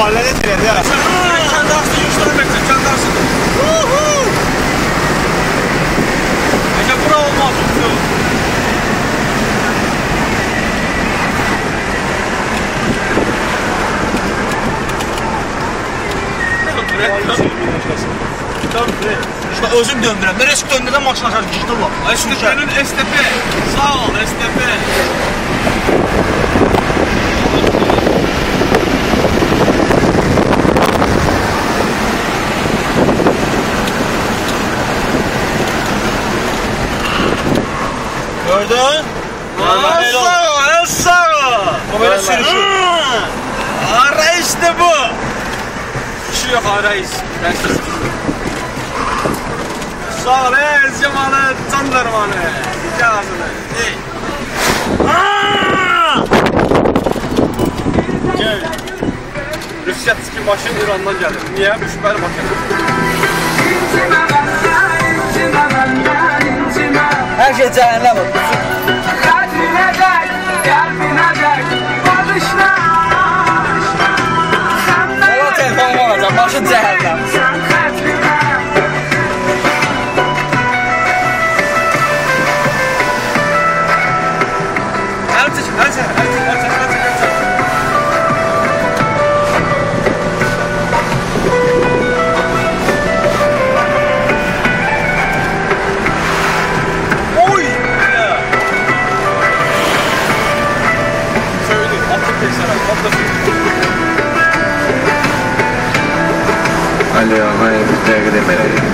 Valide etmedi ya. Kandarsın, 100 tane bekle, kandarsın. Ece bura olmaz, uçuyor. İşte özüm döndürəm. Neresi döndürəm maşın aşağı düşdü bu. STP'nin STP. Sağ ol STP. Gördün? Sağ ol. O böyle sürüşür. Reis de bu. Kişi yok reis. Sağ ol Cemalı Candarmanı. İcazını. Gel. Rüsiyatski maşın İran'dan geldi. Niye? Müşber maşın. Her şey cehennem oldu. Sana telefonum olacak. Başın cehennem. Ali ağaya bir dəqiqə deməli.